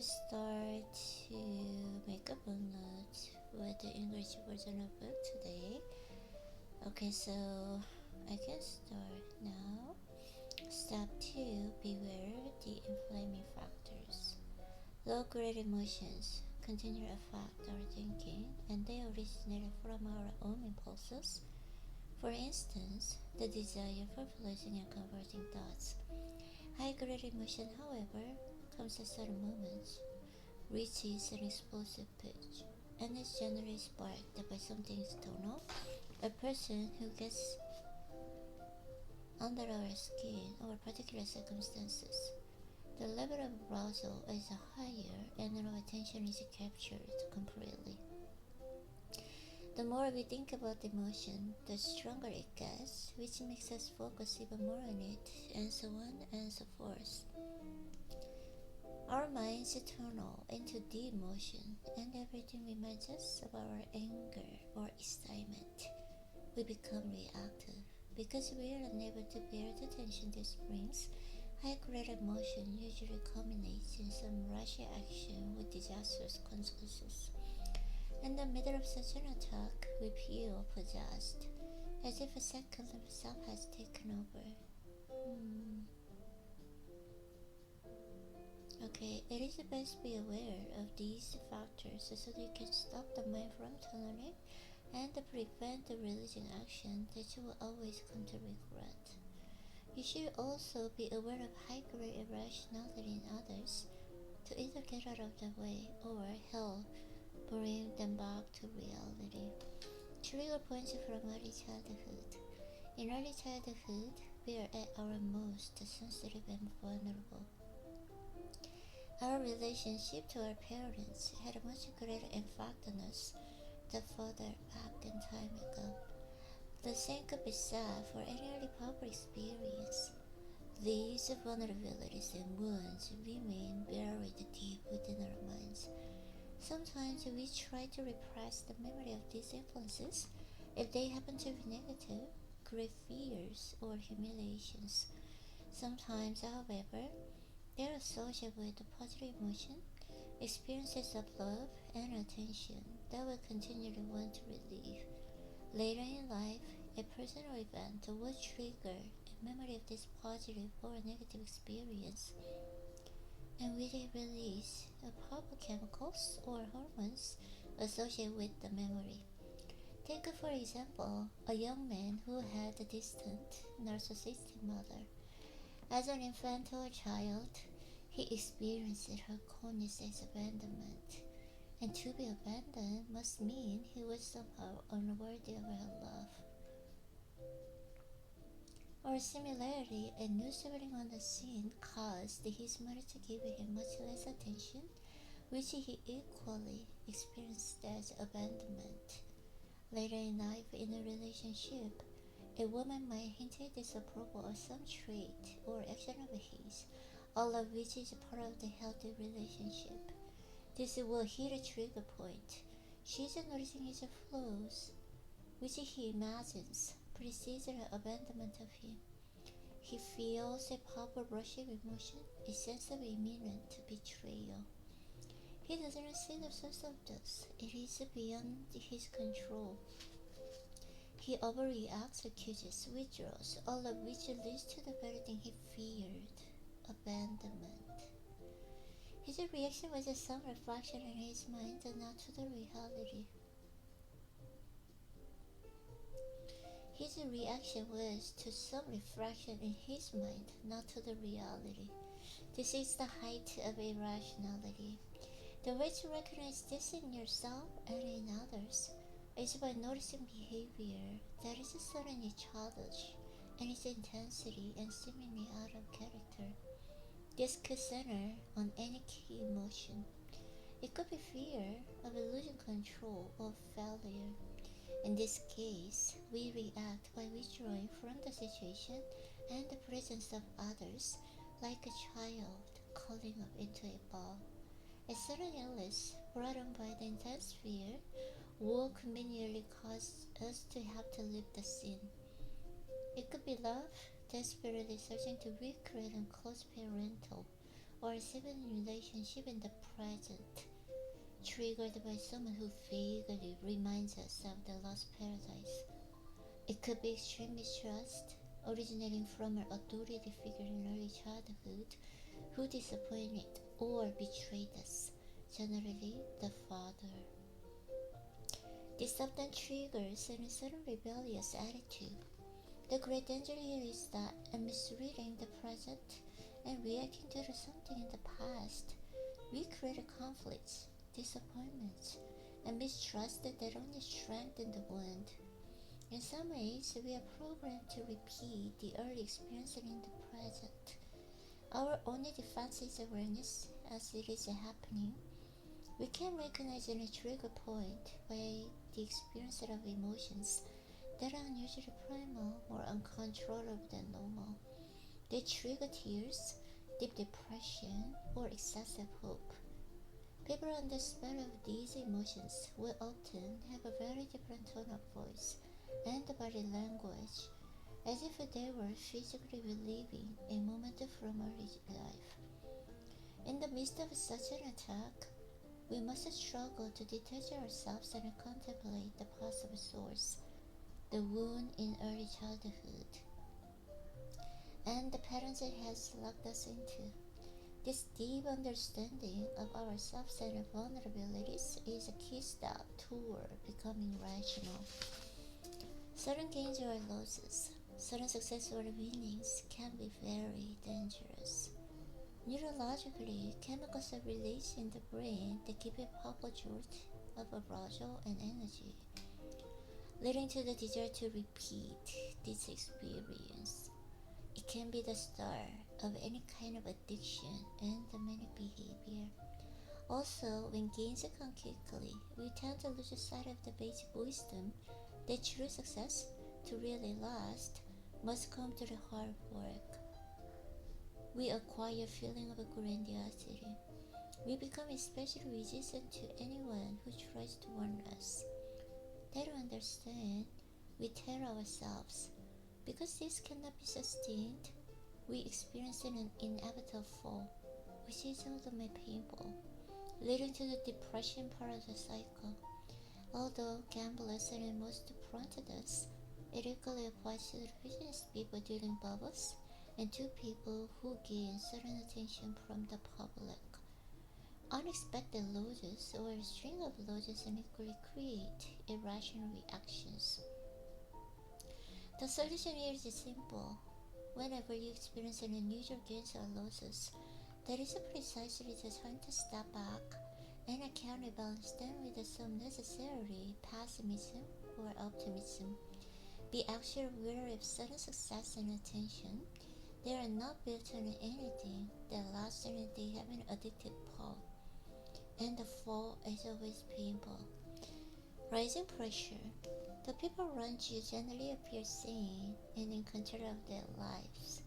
start to make a book note with the English version of book today. Okay, so I can start now. Step 2. Beware the inflaming factors. Low-grade emotions continue to affect our thinking, and they originate from our own impulses. For instance, the desire for pleasing and comforting thoughts. High-grade emotion, however, comes at certain moments, reaches an explosive pitch, and is generally sparked by something external. A person who gets under our skin or particular circumstances. The level of arousal is higher and our attention is captured completely. The more we think about the emotion, the stronger it gets, which makes us focus even more on it, and so on and so forth. Our minds turn into the emotion, and everything reminds us of our anger or excitement. We become reactive because we are unable to bear the tension this brings. High-grade emotion usually culminates in some rash action with disastrous consequences. In the middle of such an attack, we feel possessed, as if a second of self has taken over. Okay, it is best to be aware of these factors so that you can stop the mind from tunneling and prevent the religion action that you will always come to regret. You should also be aware of high-grade irrationality in others to either get out of the way or help bring them back to reality. Trigger points from early childhood. In early childhood, we are at our most sensitive and vulnerable. Our relationship to our parents had a much greater impact on us the further back in time ago. The same could be said for any early power experience. These vulnerabilities and wounds remain buried deep within our minds. Sometimes we try to repress the memory of these influences if they happen to be negative, grief, fears, or humiliations. Sometimes, however, they are associated with positive emotion, experiences of love and attention that we continually want to relieve. Later in life, a personal event will trigger a memory of this positive or negative experience, and with a release of powerful chemicals or hormones associated with the memory. Take, for example, a young man who had a distant, narcissistic mother. As an infant or child, he experienced her coldness as abandonment, and to be abandoned must mean he was somehow unworthy of her love. Or similarly, a new sibling on the scene caused his mother to give him much less attention, which he equally experienced as abandonment. Later in life, in a relationship, a woman might hint at disapproval of some trait or action of his, all of which is part of the healthy relationship. This will hit a trigger point. She's noticing his flaws, which he imagines precedes her abandonment of him. He feels a powerful rush of emotion, a sense of imminent betrayal. He doesn't see the source of this. It is beyond his control. He overreacts, accuses, withdraws, all of which leads to the very thing he feared, abandonment. His reaction was some reflection in his mind and not to the reality. His reaction was to some reflection in his mind, not to the reality. This is the height of irrationality. The way to recognize this in yourself and in others is by noticing behavior that is suddenly childish in its intensity and seemingly out of character. This could center on any key emotion. It could be fear of losing control or failure. In this case, we react by withdrawing from the situation and the presence of others, like a child curling up into a ball. A sudden illness brought on by the intense fear will conveniently cause us to have to leave the scene. It could be love, desperately searching to recreate a close parental or civil relationship in the present, triggered by someone who vaguely reminds us of the lost paradise. It could be extreme mistrust, originating from an authority figure in early childhood who disappointed or betrayed us, generally the father. This often triggers a sudden rebellious attitude. The great danger here is that in misreading the present and reacting to something in the past, we create conflicts, disappointments, and mistrust that only strengthen the wound. In some ways, we are programmed to repeat the early experience in the present. Our only defense is awareness as it is happening. We can recognize a trigger point by the experience of emotions that are unusually primal or uncontrollable than normal. They trigger tears, deep depression, or excessive hope. People under the spell of these emotions will often have a very different tone of voice and body language, as if they were physically reliving a moment from early life. In the midst of such an attack, we must struggle to detach ourselves and contemplate the possible source, the wound in early childhood, and the patterns it has locked us into. This deep understanding of ourselves and vulnerabilities is a key step toward becoming rational. Sudden gains or losses, sudden success or winnings can be very dangerous. Neurologically, chemicals are released in the brain that give a powerful jolt of arousal and energy, leading to the desire to repeat this experience. It can be the start of any kind of addiction and manic behavior. Also, when gains come quickly, we tend to lose sight of the basic wisdom that true success, to really last, must come through hard work. We acquire a feeling of grandiosity. We become especially resistant to anyone who tries to warn us. They don't understand. We tell ourselves, because this cannot be sustained, we experience an inevitable fall, which is ultimately painful, leading to the depression part of the cycle. Although gamblers are the most prone to this, it equally applies to the business people dealing bubbles and to people who gain sudden attention from the public. Unexpected losses or a string of losses unequally create irrational reactions. The solution here is simple. Whenever you experience an unusual gains or losses, that is precisely the time to step back and counterbalance them with some necessary pessimism or optimism. Be actually aware of sudden success and attention. They are not built on anything that lasts and they have an addictive pull. And the fall is always painful. Rising pressure. The people around you generally appear sane and in control of their lives,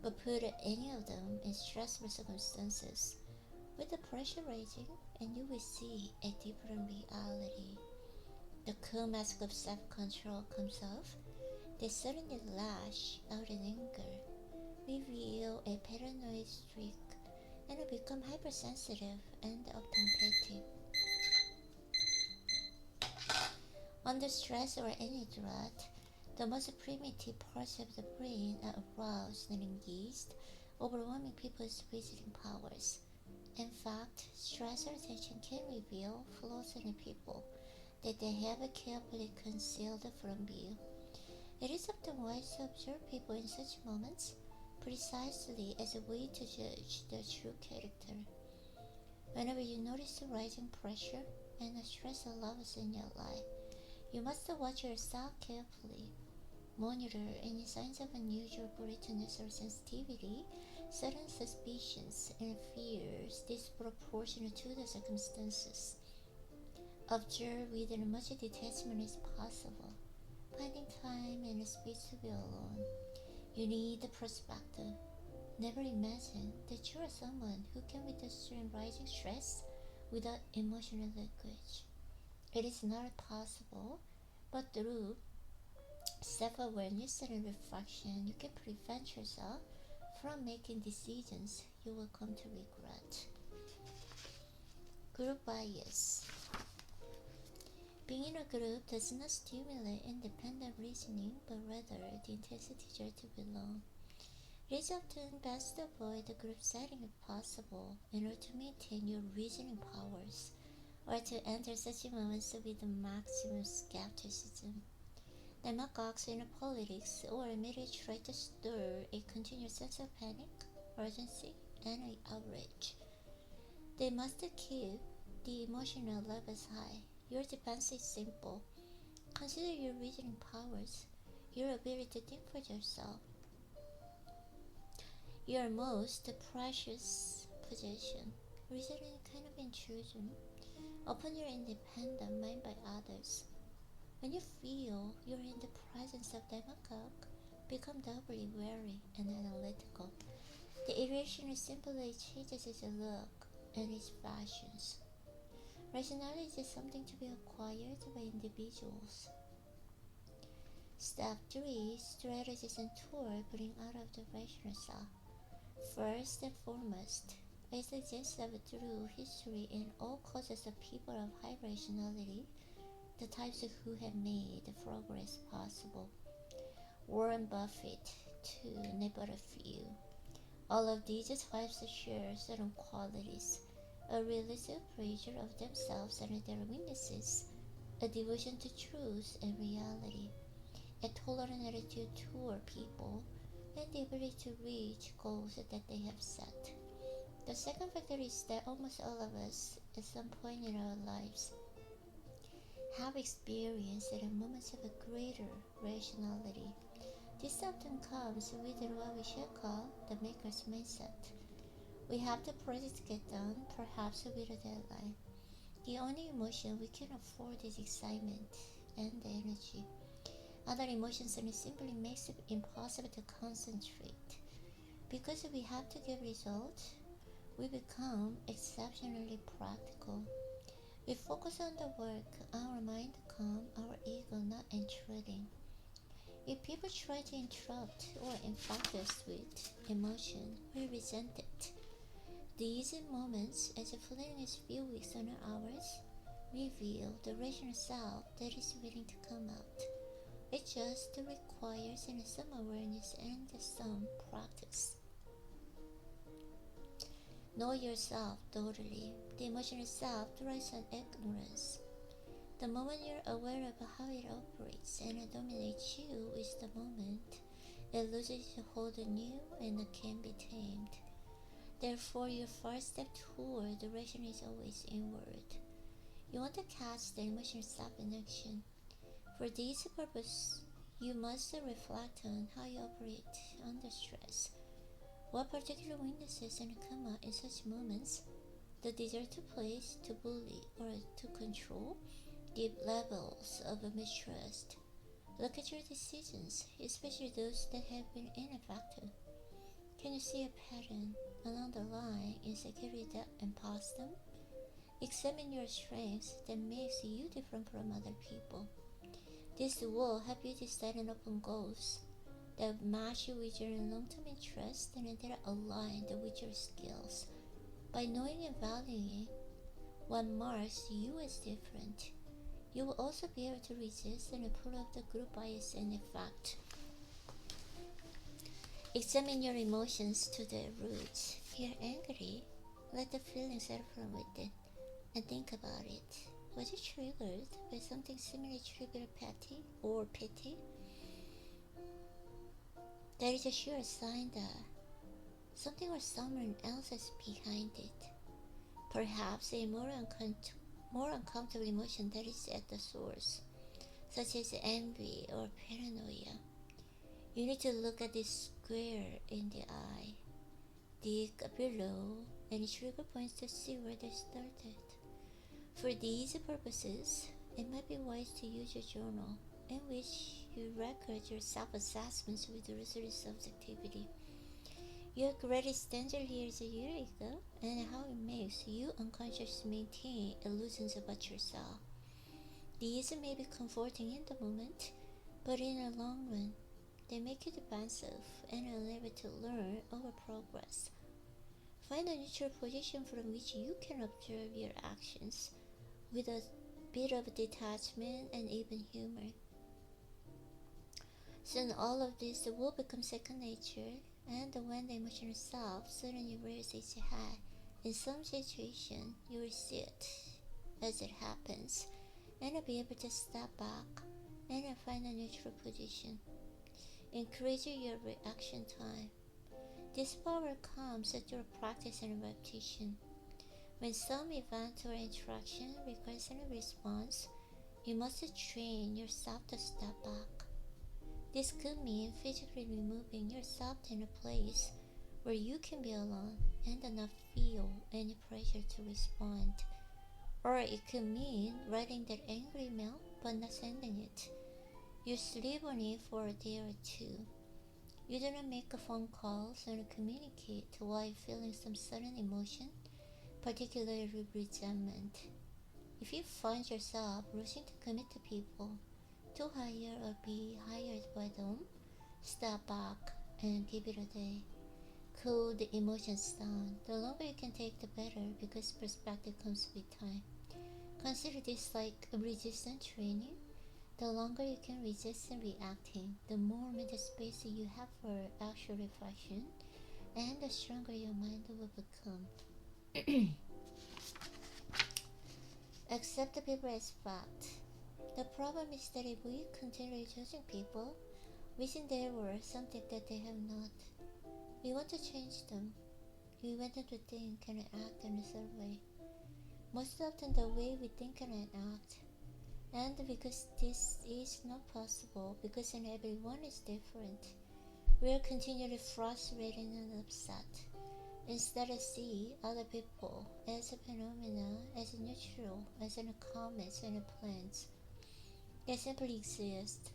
but put any of them in stressful circumstances, with the pressure rising, and you will see a different reality. The cool mask of self-control comes off. They suddenly lash out in anger, reveal a paranoid streak, and become hypersensitive and often petty. Under stress or any threat, the most primitive parts of the brain are aroused and engaged, overwhelming people's reasoning powers. In fact, stress or tension can reveal flaws in people that they have carefully concealed from view. It is often wise to observe people in such moments, precisely as a way to judge their true character. Whenever you notice the rising pressure and the stress levels in your life, you must watch yourself carefully. Monitor any signs of unusual brittleness or sensitivity, sudden suspicions and fears disproportionate to the circumstances. Observe with as much detachment as possible, finding time and space to be alone. You need the perspective. Never imagine that you are someone who can withstand rising stress without emotional leakage. It is not possible, but through self-awareness and reflection, you can prevent yourself from making decisions you will come to regret. Group bias. Being in a group does not stimulate independent reasoning, but rather the intense desire to belong. It is often best to avoid the group setting if possible, in order to maintain your reasoning powers, or to enter such moments with the maximum skepticism. Demagogues in politics or media try to stir a continuous sense of panic, urgency, and outrage. They must keep the emotional levels high. Your defense is simple. Consider your reasoning powers, your ability to think for yourself, your most precious possession. Reasoning kind of intrusion upon your independent mind by others. When you feel you're in the presence of demagogue, become doubly wary and analytical. The irrational simply changes its look and its fashions. Rationality is something to be acquired by individuals. Step 3. Strategies and tools bring out of the rational self. First and foremost, I suggest that through history and all causes of people of high rationality, the types who have made progress possible. Warren Buffett, to name but a few. All of these types share certain qualities: a realistic appraisal of themselves and their weaknesses, a devotion to truth and reality, a tolerant attitude toward people, and the ability to reach goals that they have set. The second factor is that almost all of us, at some point in our lives, have experienced moments of a greater rationality. This often comes with what we shall call the maker's mindset. We have the project to get done, perhaps with a deadline. The only emotion we can afford is excitement and energy. Other emotions simply makes it impossible to concentrate. Because we have to get results, we become exceptionally practical. We focus on the work, our mind calm, our ego not intruding. If people try to interrupt or infect us with emotion, we resent it. These moments, as fleeting as few weeks or hours, reveal the rational self that is willing to come out. It just requires some awareness and some practice. Know yourself totally. The emotional self thrives on ignorance. The moment you're aware of how it operates and dominates you is the moment it loses its hold on you and can be tamed. Therefore, your first step toward direction is always inward. You want to catch the emotional self in action. For this purpose, you must reflect on how you operate under stress. What particular weaknesses come out in such moments? The desire to please, to bully, or to control? Deep levels of mistrust. Look at your decisions, especially those that have been ineffective. Can you see a pattern, an underlying insecurity that impacts them? Examine your strengths that makes you different from other people. This will help you decide upon goals that match you with your long-term interests and that are aligned with your skills. By knowing and valuing what marks you as different, you will also be able to resist and pull off the group bias and effect. Examine your emotions to their roots. If you're angry, let the feelings settle from within and think about it. Was it triggered by something similarly triggered pity? That is a sure sign that something or someone else is behind it. Perhaps a more uncomfortable emotion that is at the source, such as envy or paranoia. You need to look at this square in the eye, dig below any trigger points to see where they started. For these purposes, it might be wise to use a journal in which you record your self-assessments with resolute subjectivity. Your greatest standard here is a year ago, and how it makes you unconsciously maintain illusions about yourself. These may be comforting in the moment, but in the long run, they make you defensive and unable to learn or progress. Find a neutral position from which you can observe your actions with a bit of detachment and even humor. Soon all of this will become second nature, and when the emotional self suddenly rears its head in some situation, you will see it as it happens and be able to step back and find a neutral position, increasing your reaction time. This power comes through practice and repetition. When some event or interaction requires a response, you must train yourself to step back. This could mean physically removing yourself in a place where you can be alone and not feel any pressure to respond. Or it could mean writing that angry email but not sending it. You sleep on it for a day or two. You do not make phone calls or communicate while feeling some sudden emotion, particularly resentment. If you find yourself rushing to commit to people, to hire or be hired by them, step back and give it a day. Cool the emotions down. The longer you can take, the better, because perspective comes with time. Consider this like a resistance training. The longer you can resist in reacting, the more mental space you have for actual reflection, and the stronger your mind will become. Accept the people as fact. The problem is that if we continue judging people, wishing they were something that they have not, we want to change them. We want them to think and act in a certain way. Most often the way we think and act. And because this is not possible, because everyone is different, we are continually frustrated and upset. Instead of see other people as a phenomena, as neutral, as in comments and plans. They simply exist.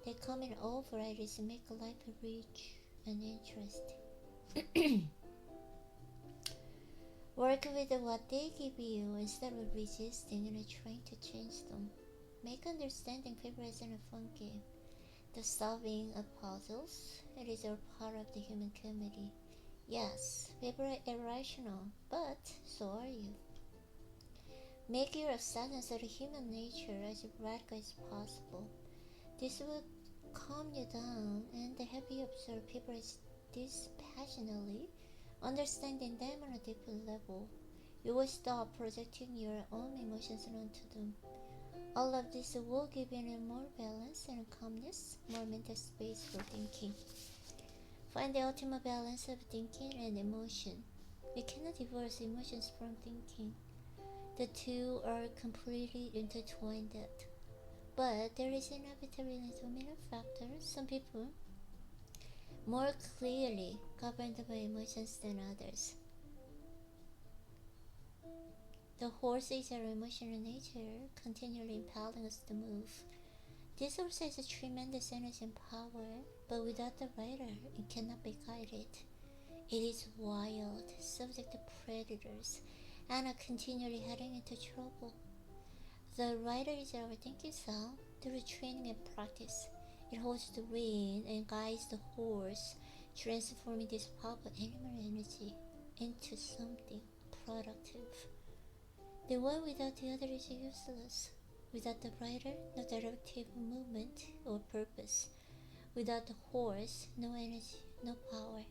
They come in all varieties and make life rich and interesting. Work with what they give you instead of resisting and trying to change them. Make understanding people as in a fun game. The solving of puzzles, it is all part of the human community. Yes, people are irrational, but so are you. Make your acceptance of the human nature as radical as possible. This will calm you down and help you observe people as dispassionately, understanding them on a deeper level. You will stop projecting your own emotions onto them. All of this will give you more balance and calmness, more mental space for thinking. Find the ultimate balance of thinking and emotion. We cannot divorce emotions from thinking. The two are completely intertwined. But there is inevitably a dominant factor. Some people more clearly governed by emotions than others. The horse is our emotional nature, continually impelling us to move. This horse has a tremendous energy and power, but without the rider, it cannot be guided. It is wild, subject to predators, and are continually heading into trouble. The rider is our thinking self. Through training and practice, it holds the rein and guides the horse, transforming this powerful animal energy into something productive. The one without the other is useless. Without the rider, no directive movement or purpose. Without the horse, no energy, no power.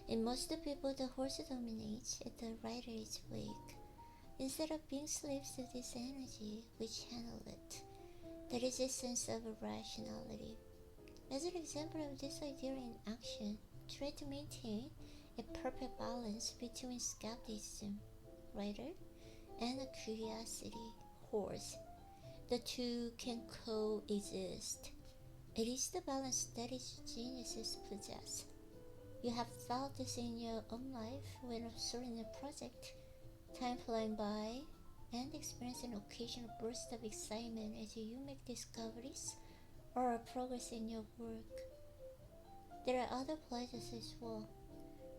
In most people, the horse dominates and the rider is weak. Instead of being slaves to this energy, we channel it. There is a sense of rationality. As an example of this idea in action, try to maintain a perfect balance between skepticism, rider, and curiosity, horse. The two can coexist. It is the balance that its geniuses possess. You have felt this in your own life when observing a project, time flying by, and experience an occasional burst of excitement as you make discoveries or progress in your work. There are other pleasures as well.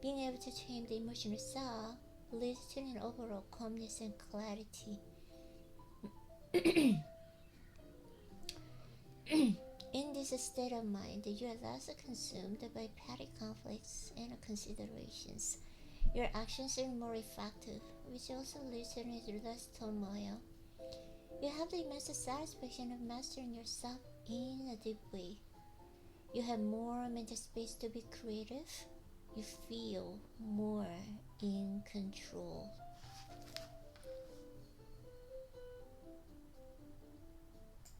Being able to tame the emotional self leads to an overall calmness and clarity. In this state of mind, you are less consumed by petty conflicts and considerations. Your actions are more effective, which also leads to less turmoil. You have the immense satisfaction of mastering yourself in a deep way. You have more mental space to be creative. You feel more in control.